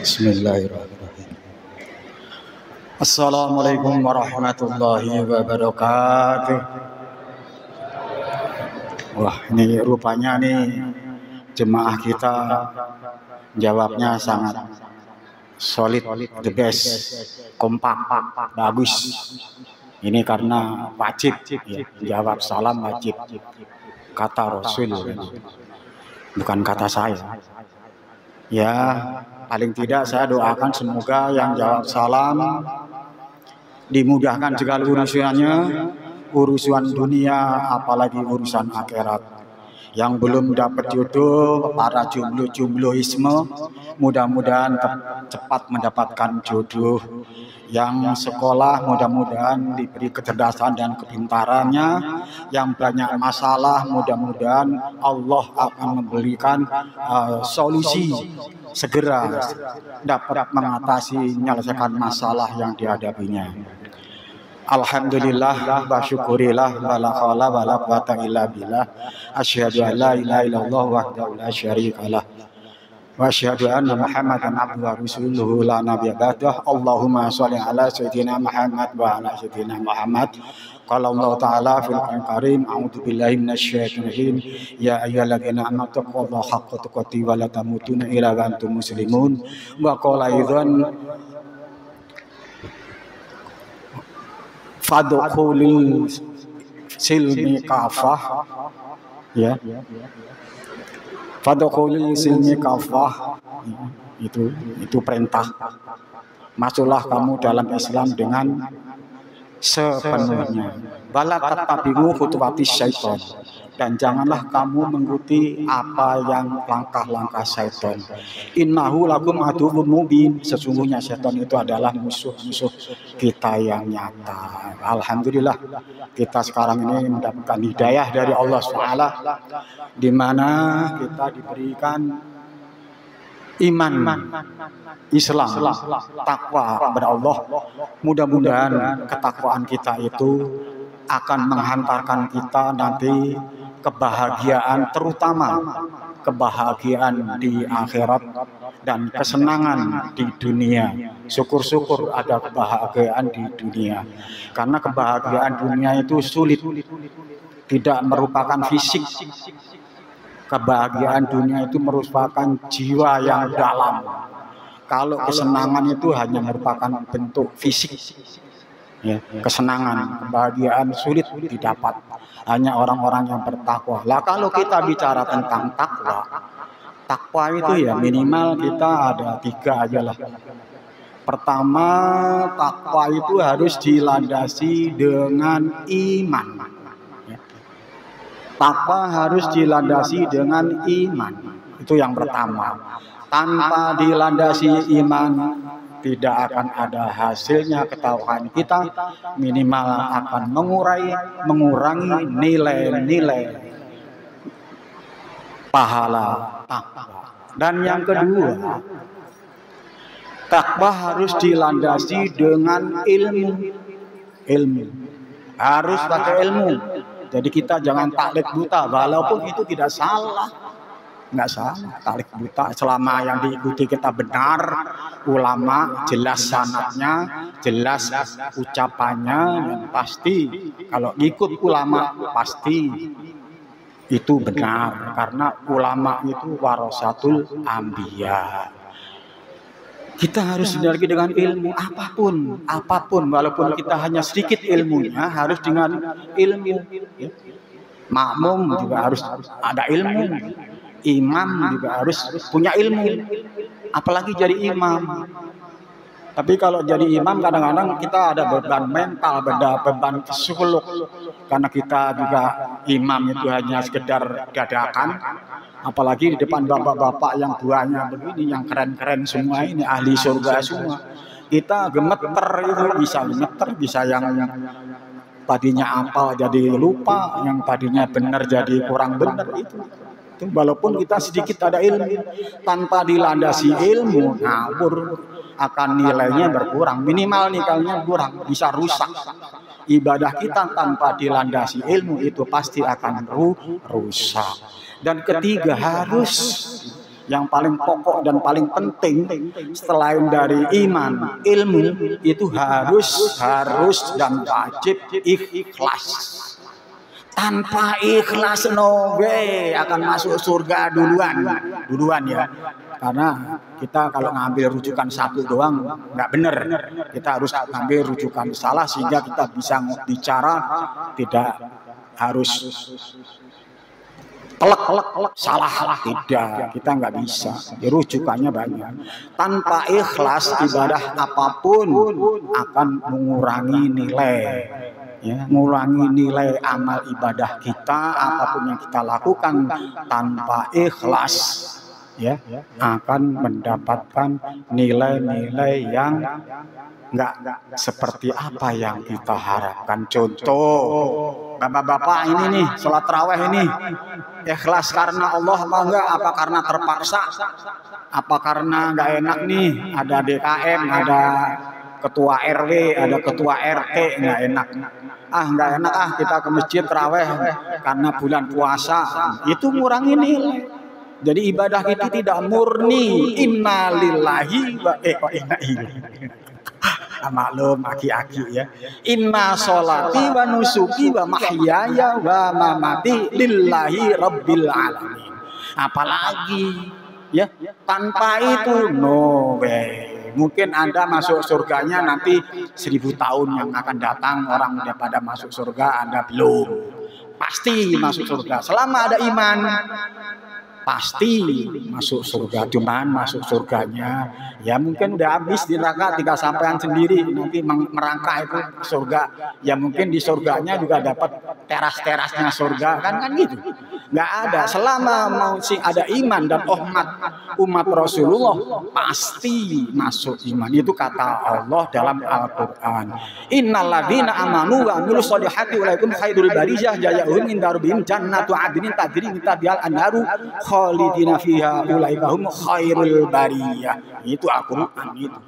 Bismillahirrahmanirrahim. Assalamualaikum warahmatullahi wabarakatuh. Wah, ini rupanya nih jemaah kita jawabnya sangat solid, the best, kompak, bagus. Ini karena wajib, ya, jawab salam wajib. Kata Rasul, bukan kata saya. Ya, paling tidak saya doakan semoga yang jawab salam dimudahkan segala urusannya, urusan dunia apalagi urusan akhirat. Yang belum dapat jodoh, para jomblo-jombloisme, mudah-mudahan cepat mendapatkan jodoh. Yang sekolah mudah-mudahan diberi kecerdasan dan kepintarannya. Yang banyak masalah mudah-mudahan Allah akan memberikan solusi segera dapat mengatasi, menyelesaikan masalah yang dihadapinya. Alhamdulillah wa syukurillah wa la haula wa la quwata illa billah. Asyhadu an la ilaha illallah wahdahu la syarikalah wa asyhadu anna Muhammadan abduhu wa rasuluhu la nabiyya ba'dahu. Allahumma shalli ala sayyidina Muhammad wa ala sayyidina Muhammad. Qala Allah Ta'ala fil Qur'anil Karim, a'udzu billahi minasyaitonir rajim. Ya ayyuhalladzina amanu taqullaha haqqa tuqatih wa la tamutunna illa wa antum muslimun. Wa qala aidan fadkhulil silmi kafah, ya, fadkhulil silmi kafah, itu perintah. Masuklah kamu dalam Islam dengan sepenuhnya. Wala tattabi'u khutuwatis syaitan, dan janganlah kamu mengikuti apa yang langkah-langkah syaitan. Innahu lakum aduwwum mubin, sesungguhnya syaitan itu adalah musuh-musuh kita yang nyata. Alhamdulillah kita sekarang ini mendapatkan hidayah dari Allah SWT, di mana kita diberikan iman, Islam, takwa kepada Allah. Mudah-mudahan ketakwaan kita itu akan menghantarkan kita nanti kebahagiaan, terutama kebahagiaan di akhirat dan kesenangan di dunia. Syukur-syukur ada kebahagiaan di dunia, karena kebahagiaan dunia itu sulit, tidak merupakan fisik. Kebahagiaan dunia itu merupakan jiwa yang dalam. Kalau kesenangan itu hanya merupakan bentuk fisik, ya, kesenangan, kebahagiaan sulit didapat, hanya orang-orang yang bertakwa. Lah kalau kita bicara tentang takwa itu ya minimal kita ada 3 aja lah. Pertama, takwa itu harus dilandasi dengan iman. Takwa harus dilandasi dengan iman. Itu yang pertama. Tanpa dilandasi iman, tidak akan ada hasilnya ketakwaan kita. Minimal akan mengurangi nilai-nilai pahala takwa. Dan yang kedua, takwa harus dilandasi dengan ilmu. Harus pakai ilmu. Jadi kita jangan taklid buta, walaupun itu tidak salah, nggak salah taklid buta selama yang diikuti kita benar, ulama jelas sanadnya, jelas ucapannya, dan pasti kalau ikut ulama pasti itu benar, karena ulama itu warasatul anbiya. Kita harus sinergi dengan ilmu apapun, walaupun kita hanya sedikit ilmunya, harus dengan ilmu. Makmum juga harus ada ilmu, imam juga harus punya ilmu, apalagi jadi imam. Tapi kalau jadi imam kadang-kadang kita ada beban mental, beban psikolog, karena kita juga imam itu hanya sekedar dadakan. Apalagi di depan bapak-bapak yang buahnya begini, yang keren-keren semua ini, ahli surga semua. Kita gemeter itu, bisa yang tadinya apal jadi lupa, yang tadinya benar jadi kurang benar itu. Walaupun kita sedikit ada ilmu, tanpa dilandasi ilmu, ngawur, akan nilainya berkurang. Minimal nilainya kurang, bisa rusak. Ibadah kita tanpa dilandasi ilmu itu pasti akan rusak. Dan ketiga, harus yang paling pokok dan paling penting selain dari iman, ilmu itu harus dan wajib ikhlas. Tanpa ikhlas no way akan masuk surga duluan ya. Karena kita kalau ngambil rujukan satu doang nggak benar. Kita harus ngambil rujukan salah sehingga kita bisa bicara tidak harus telek salah, tidak, kita nggak bisa. Rujukannya banyak. Tanpa ikhlas ibadah apapun akan mengurangi nilai, ya, mengurangi nilai amal ibadah kita. Apapun yang kita lakukan tanpa ikhlas, ya, akan mendapatkan nilai-nilai yang nggak seperti apa yang kita harapkan. Contoh, bapak-bapak ini nih, sholat tarawih ini, ikhlas karena Allah apa enggak? Apa karena terpaksa? Apa karena nggak enak nih? Ada DKM, ada ketua RW, ada ketua RT, nggak enak. Nggak enak kita ke masjid tarawih karena bulan puasa. Itu ngurangi nilai. Jadi ibadah kita tidak murni. Innalillahi wa inna ilaihi. Maklum aki-aki ya. Inna sholati wa nusuki wa mahyaya wa mamati lillahi rabbil alamin. Apalagi ya, tanpa itu no way. Mungkin Anda masuk surganya nanti 1000 tahun yang akan datang, orang udah pada masuk surga, Anda belum. Pasti masuk surga selama ada iman. Pasti masuk surga, cuman masuk surganya ya mungkin udah habis di neraka, tinggal sampean sendiri nanti merangkak itu surga. Ya mungkin di surganya juga dapat teras-terasnya surga kan gitu. Nggak ada, selama mau ada iman dan umat Rasulullah pasti masuk iman. Itu kata Allah dalam Al-Quran. Innalladzina amanu wa amilus solihati ulaikum khairul bariyah jazaohum inda rabbihim jannatu adnin tajri min tahtiha al-anharu khalidina fiha ulaika hum khairul bariyah. Itu Al-Quran itu.